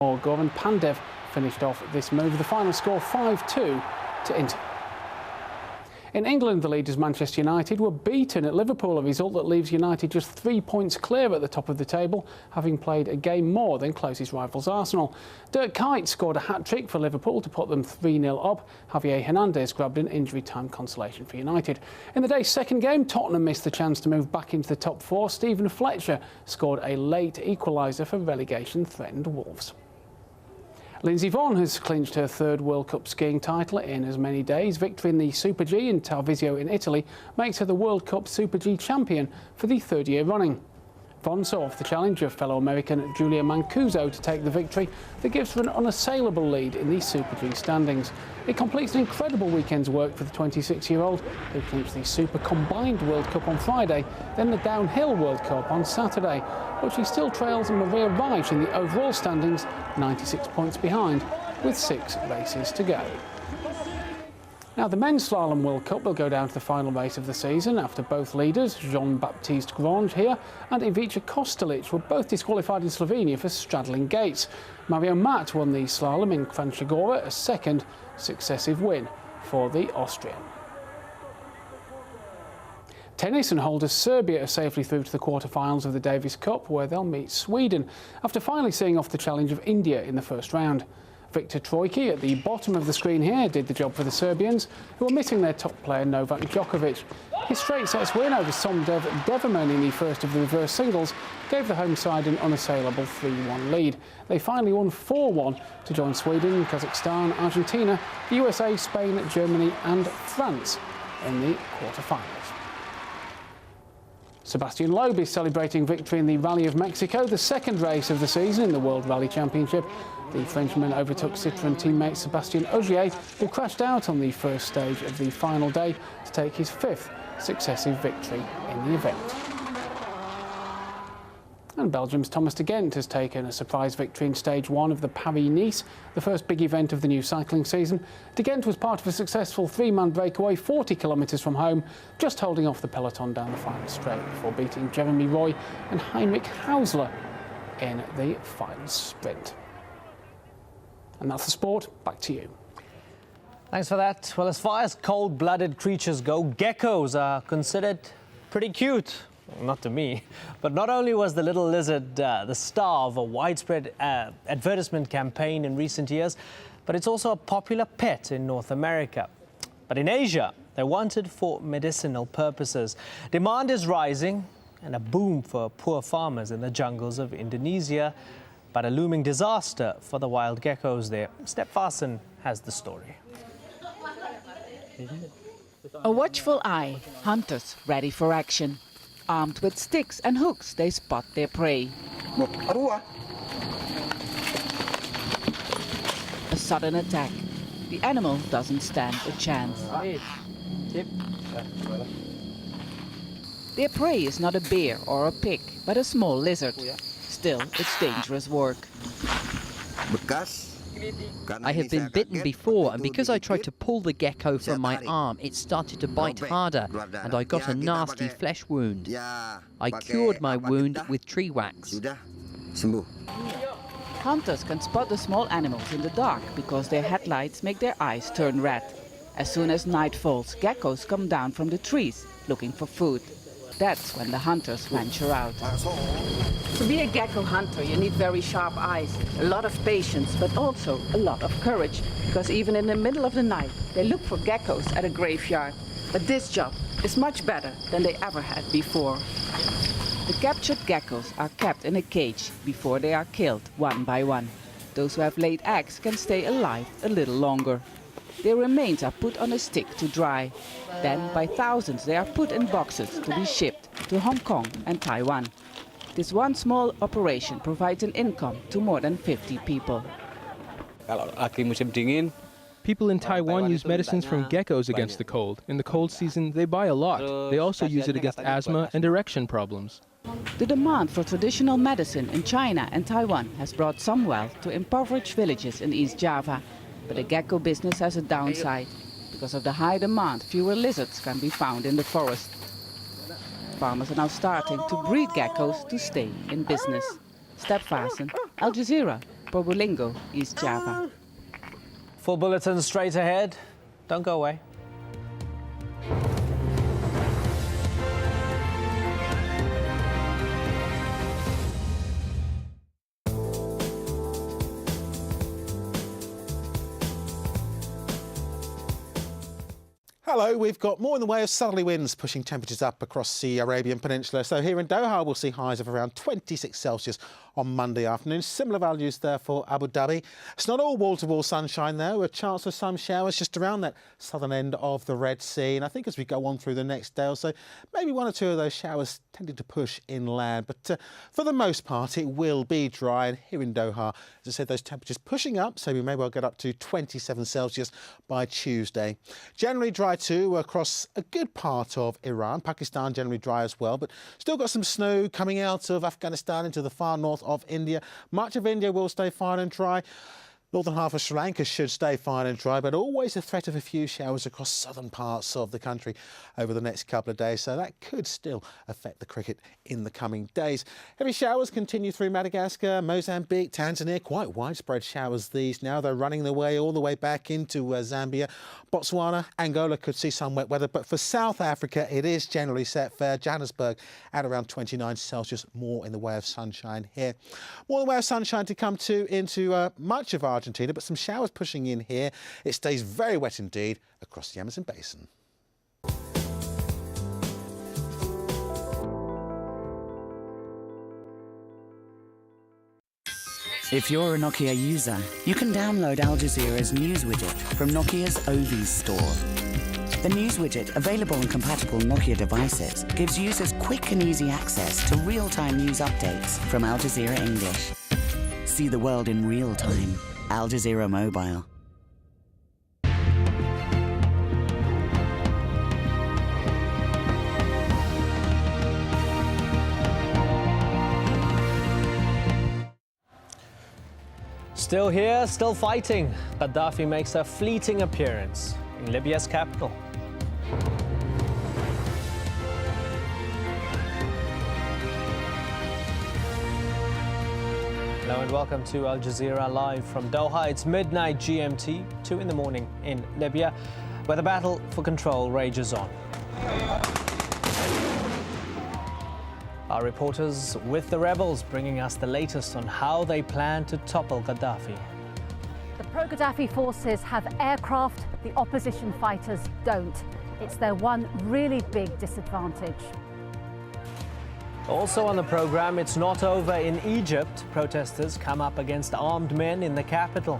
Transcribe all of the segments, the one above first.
Goran Pandev finished off this move. The final score 5-2 to Inter. In England, the leaders Manchester United were beaten at Liverpool, a result that leaves United just 3 points clear at the top of the table, having played a game more than closest rivals Arsenal. Dirk Kuyt scored a hat-trick for Liverpool to put them 3-0 up. Javier Hernandez grabbed an injury-time consolation for United. In the day's second game, Tottenham missed the chance to move back into the top four. Stephen Fletcher scored a late equaliser for relegation-threatened Wolves. Lindsey Vonn has clinched her third World Cup skiing title in as many days. Victory in the Super G in Tarvisio in Italy makes her the World Cup Super G champion for the third year running. Vonn saw off the challenge of fellow American Julia Mancuso to take the victory that gives her an unassailable lead in the Super G standings. It completes an incredible weekend's work for the 26-year-old, who clinched the Super Combined World Cup on Friday, then the Downhill World Cup on Saturday, but she still trails Maria Reich in the overall standings, 96 points behind, with 6 races to go. Now, the men's slalom World Cup will go down to the final race of the season after both leaders, Jean-Baptiste Grange here and Ivica Kostelic, were both disqualified in Slovenia for straddling gates. Mario Matt won the slalom in Kranjska, a second successive win for the Austrian. Tennis, and holders Serbia are safely through to the quarter-finals of the Davis Cup, where they'll meet Sweden, after finally seeing off the challenge of India in the first round. Victor Trojki, at the bottom of the screen here, did the job for the Serbians, who are missing their top player Novak Djokovic. His straight sets win over Somdev Deverman in the first of the reverse singles gave the home side an unassailable 3-1 lead. They finally won 4-1 to join Sweden, Kazakhstan, Argentina, the USA, Spain, Germany and France in the quarter-finals. Sebastian Loeb is celebrating victory in the Rally of Mexico, the second race of the season in the World Rally Championship. The Frenchman overtook Citroën teammate Sébastien Ogier, who crashed out on the first stage of the final day to take his 5th successive victory in the event. And Belgium's Thomas de Gendt has taken a surprise victory in stage 1 of the Paris-Nice, the first big event of the new cycling season. De Gendt was part of a successful 3-man breakaway 40 kilometres from home, just holding off the peloton down the final straight before beating Jeremy Roy and Heinrich Hausler in the final sprint. And that's the sport. Back to you. Thanks for that. Well, as far as cold-blooded creatures go, geckos are considered pretty cute. Not to me. But not only was the little lizard the star of a widespread advertisement campaign in recent years, but it's also a popular pet in North America. But in Asia, they're wanted for medicinal purposes. Demand is rising, and a boom for poor farmers in the jungles of Indonesia, but a looming disaster for the wild geckos there. Step Farson has the story. A watchful eye, hunters ready for action. Armed with sticks and hooks, they spot their prey. A sudden attack. The animal doesn't stand a chance. Their prey is not a bear or a pig, but a small lizard. Still, it's dangerous work. I have been bitten before, and because I tried to pull the gecko from my arm, it started to bite harder, and I got a nasty flesh wound. I cured my wound with tree wax. Hunters can spot the small animals in the dark because their headlights make their eyes turn red. As soon as night falls, geckos come down from the trees looking for food. That's when the hunters venture out. To be a gecko hunter, you need very sharp eyes, a lot of patience, but also a lot of courage, because even in the middle of the night, they look for geckos at a graveyard. But this job is much better than they ever had before. The captured geckos are kept in a cage before they are killed one by one. Those who have laid eggs can stay alive a little longer. Their remains are put on a stick to dry. Then, by thousands, they are put in boxes to be shipped to Hong Kong and Taiwan. This one small operation provides an income to more than 50 people. People in Taiwan use medicines from geckos against the cold. In the cold season, they buy a lot. They also use it against asthma and erection problems. The demand for traditional medicine in China and Taiwan has brought some wealth to impoverished villages in East Java. But the gecko business has a downside. Because of the high demand, fewer lizards can be found in the forest. Farmers are now starting to breed geckos to stay in business. Step Farson, Al Jazeera, Probolinggo, East Java. Full bulletin straight ahead. Don't go away. Hello, we've got more in the way of southerly winds pushing temperatures up across the Arabian Peninsula. So here in Doha, we'll see highs of around 26 Celsius on Monday afternoon. Similar values there for Abu Dhabi. It's not all wall-to-wall sunshine there, with a chance of some showers just around that southern end of the Red Sea. And I think as we go on through the next day or so, maybe one or two of those showers tended to push inland. But for the most part, it will be dry. And here in Doha, as I said, those temperatures pushing up, so we may well get up to 27 Celsius by Tuesday. Generally dry too across a good part of Iran. Pakistan generally dry as well, but still got some snow coming out of Afghanistan into the far north of India. Much of India will stay fine and dry. Northern half of Sri Lanka should stay fine and dry, but always a threat of a few showers across southern parts of the country over the next couple of days, so that could still affect the cricket in the coming days. Heavy showers continue through Madagascar, Mozambique, Tanzania. Quite widespread showers these now. They're running their way all the way back into Zambia. Botswana, Angola could see some wet weather, but for South Africa, it is generally set fair. Johannesburg at around 29 Celsius, more in the way of sunshine here. More in the way of sunshine to come into much of Argentina, but some showers pushing in here. It stays very wet indeed across the Amazon basin. If you're a Nokia user, you can download AlJazeera's news widget from Nokia's Ovis store. The news widget, available on compatible Nokia devices, gives users quick and easy access to real-time news updates from Al Jazeera English. See the world in real time. Al Jazeera Mobile. Still here, still fighting. Gaddafi makes a fleeting appearance in Libya's capital. Hello and welcome to Al Jazeera live from Doha. It's midnight GMT, 2 in the morning in Libya, where the battle for control rages on. Our reporters with the rebels bringing us the latest on how they plan to topple Gaddafi. The pro-Gaddafi forces have aircraft, the opposition fighters don't. It's their one really big disadvantage. Also on the program, it's not over in Egypt. Protesters come up against armed men in the capital.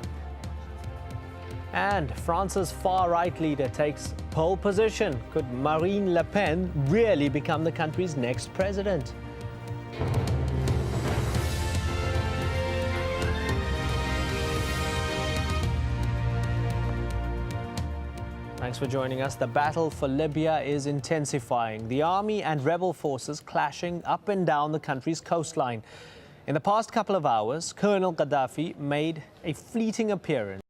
And France's far-right leader takes pole position. Could Marine Le Pen really become the country's next president? Thanks for joining us. The battle for Libya is intensifying. The army and rebel forces clashing up and down the country's coastline. In the past couple of hours, Colonel Gaddafi made a fleeting appearance